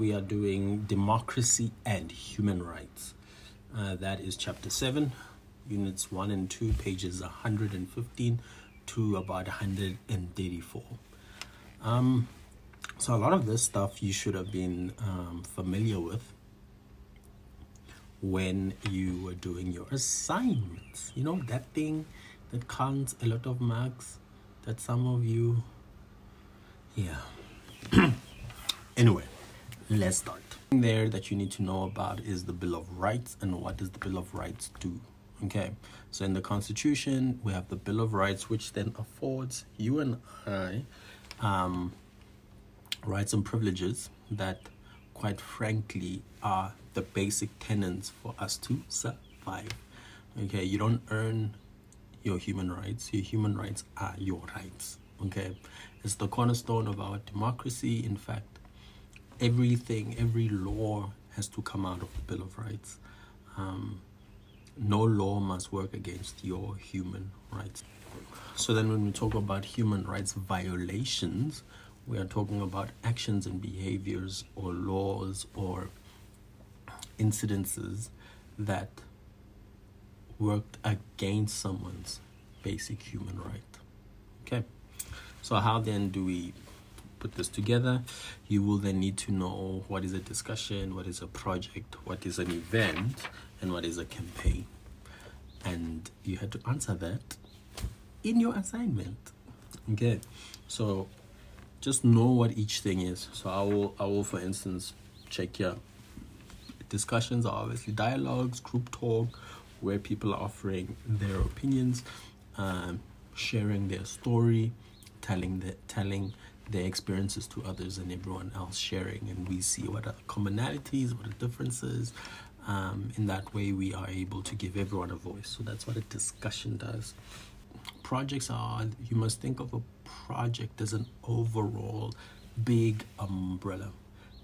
we are doing democracy and human rights. That is chapter 7, units 1 and 2, pages 115 to about 134. So a lot of this stuff you should have been familiar with when you were doing your assignments. You know, that thing that counts a lot of marks that some of you, Anyway, let's start. There that you need to know about is the Bill of Rights and what does the Bill of Rights do. Okay, so in the Constitution we have the Bill of Rights, which then affords you and I rights and privileges that quite frankly are the basic tenets for us to survive. Okay, you don't earn your human rights. Your human rights are your rights. Okay, it's the cornerstone of our democracy. In fact, every law has to come out of the Bill of Rights. No law must work against your human rights. So then when we talk about human rights violations, we are talking about actions and behaviors or laws or incidences that worked against someone's basic human right. Okay, so how then do we put this together? You will then need to know what is a discussion, what is a project, what is an event, and what is a campaign. And you had to answer that in your assignment. Okay, so just know what each thing is. So I will for instance check here. Discussions are obviously dialogues, group talk, where people are offering their opinions, sharing their story, telling their experiences to others, and everyone else sharing, and we see what are commonalities, what are differences. In that way we are able to give everyone a voice. So that's what a discussion does. Projects are, you must think of a project as an overall big umbrella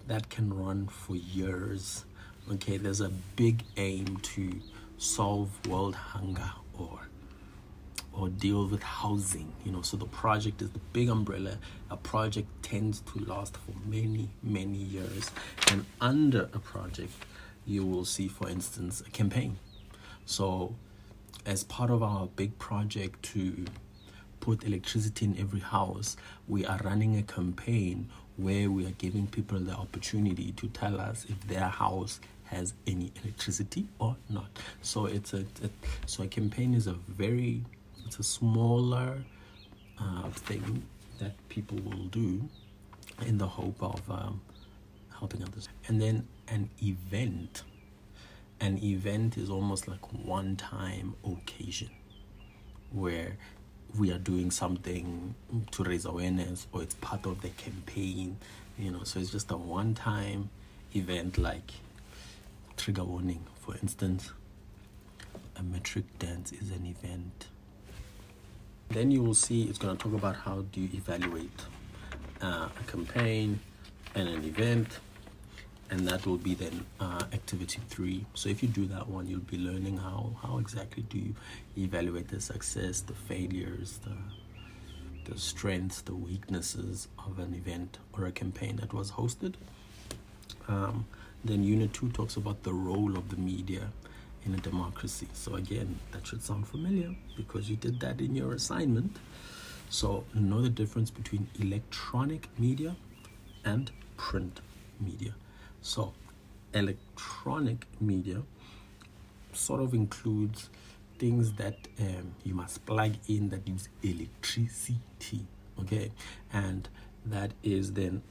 that can run for years. Okay, there's a big aim to solve world hunger or deal with housing, you know. So the project is the big umbrella. A project tends to last for many years, and under a project you will see, for instance, a campaign. So as part of our big project to put electricity in every house, we are running a campaign where we are giving people the opportunity to tell us if their house has any electricity or not. So a campaign is it's a smaller thing that people will do in the hope of helping others. And then an event is almost like one-time occasion where we are doing something to raise awareness, or it's part of the campaign, you know. So it's just a one-time event, like trigger warning, for instance. A metric dance is an event. Then you will see it's going to talk about how do you evaluate a campaign and an event, and that will be then activity 3. So if you do that one, you'll be learning how exactly do you evaluate the success, the failures, the strengths, the weaknesses of an event or a campaign that was hosted. Then unit 2 talks about the role of the media in a democracy. So again, that should sound familiar because you did that in your assignment. So know the difference between electronic media and print media. So electronic media sort of includes things that you must plug in that use electricity. Okay, and that is then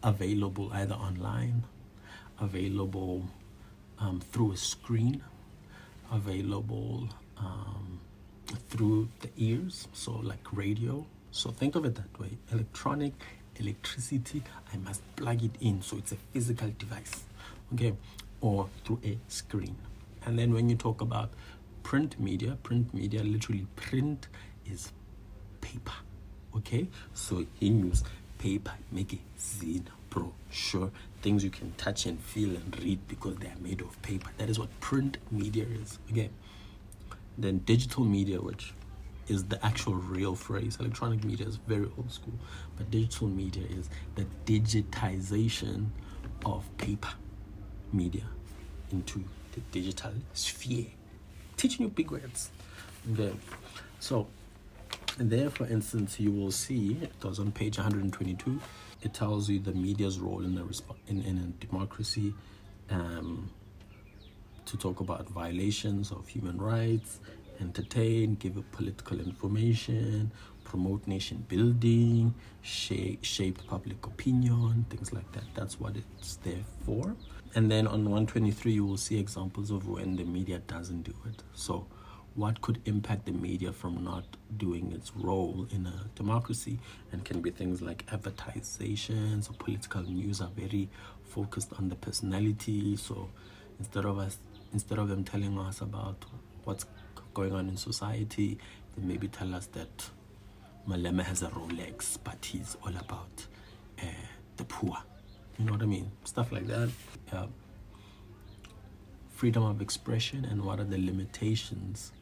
available either online, available through a screen, available through the ears, so like radio. So think of it that way. Electricity, I must plug it in, so it's a physical device, okay, or through a screen. And then when you talk about print media, literally print is paper, okay. So you use paper, magazine, brochure, things you can touch and feel and read because they are made of paper. That is what print media is. Okay, then digital media, which is the actual real phrase. Electronic media is very old school, but digital media is the digitization of paper media into the digital sphere. Teaching you big words. Okay, so there, for instance, you will see, it was on page 122, it tells you the media's role in a democracy, to talk about violations of human rights, entertain, give a political information, promote nation building, shape public opinion, things like that. That's what it's there for. And then on 123, you will see examples of when the media doesn't do it. So what could impact the media from not doing its role in a democracy, and can be things like advertisations or political news are very focused on the personality. So instead of them telling us about what's going on in society, they maybe tell us that Malema has a Rolex, but he's all about the poor. You know what I mean? Stuff like that. Freedom of expression, and what are the limitations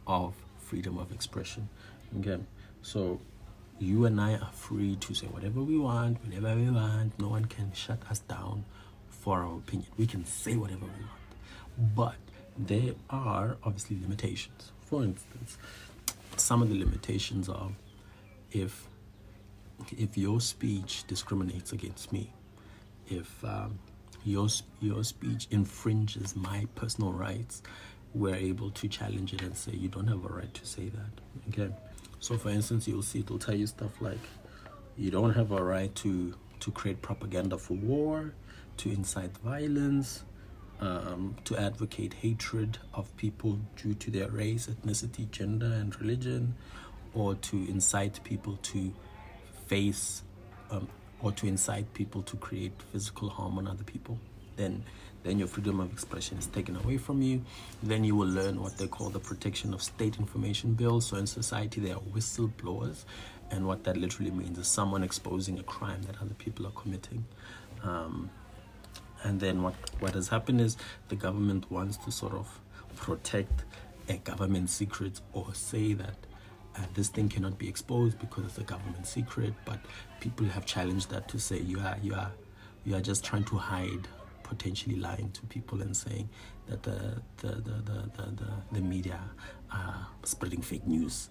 of freedom of expression. Okay, so you and I are free to say whatever we want, whenever we want. No one can shut us down for our opinion. We can say whatever we want, but there are obviously limitations. For instance, some of the limitations are if your speech discriminates against me, if your speech infringes my personal rights, we're able to challenge it and say you don't have a right to say that. Okay, so for instance, you'll see it'll tell you stuff like you don't have a right to create propaganda for war, to incite violence, to advocate hatred of people due to their race, ethnicity, gender, and religion, or to incite people to face or to incite people to create physical harm on other people. Then your freedom of expression is taken away from you. Then you will learn what they call the Protection of State Information Bill. So in society, there are whistleblowers, and what that literally means is someone exposing a crime that other people are committing. And then what has happened is the government wants to sort of protect a government secret, or say that this thing cannot be exposed because it's a government secret. But people have challenged that to say you are just trying to hide, potentially lying to people and saying that the media are spreading fake news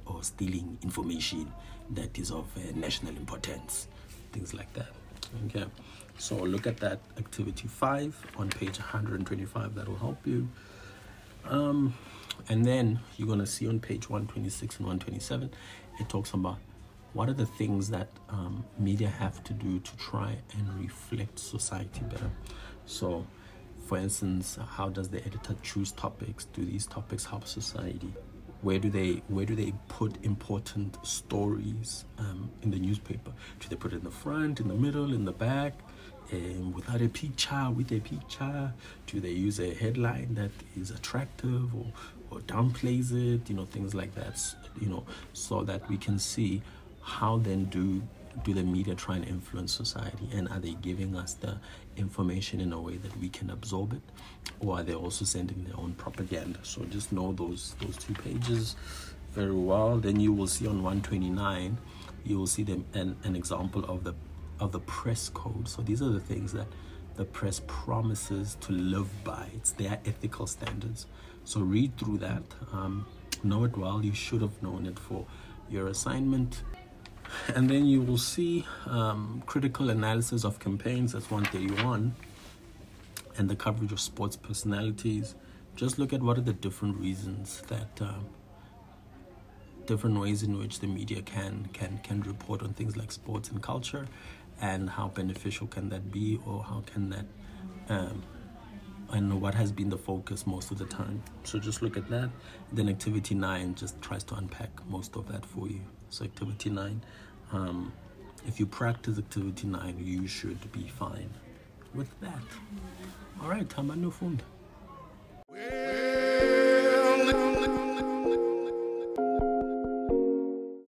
or stealing information that is of national importance, things like that. Okay, so look at that activity 5 on page 125. That will help you. And then you're going to see on page 126 and 127, it talks about what are the things that media have to do to try and reflect society better. So, for instance, how does the editor choose topics? Do these topics help society? Where do they put important stories in the newspaper? Do they put it in the front, in the middle, in the back, without a picture, with a picture? Do they use a headline that is attractive or downplays it? You know, things like that. You know, so that we can see how then do the media try and influence society, and are they giving us the information in a way that we can absorb it, or are they also sending their own propaganda? So just know those 2 pages very well. Then you will see on 129, you will see an example of the press code. So these are the things that the press promises to live by. It's their ethical standards. So read through that, know it well. You should have known it for your assignment. And then you will see critical analysis of campaigns. That's 131. And the coverage of sports personalities. Just look at what are the different reasons that different ways in which the media can report on things like sports and culture, and how beneficial can that be, or how can that and what has been the focus most of the time. So just look at that. Then activity 9 just tries to unpack most of that for you. So activity 9, if you practice activity 9, you should be fine with that. All right, Hamba Nofunda.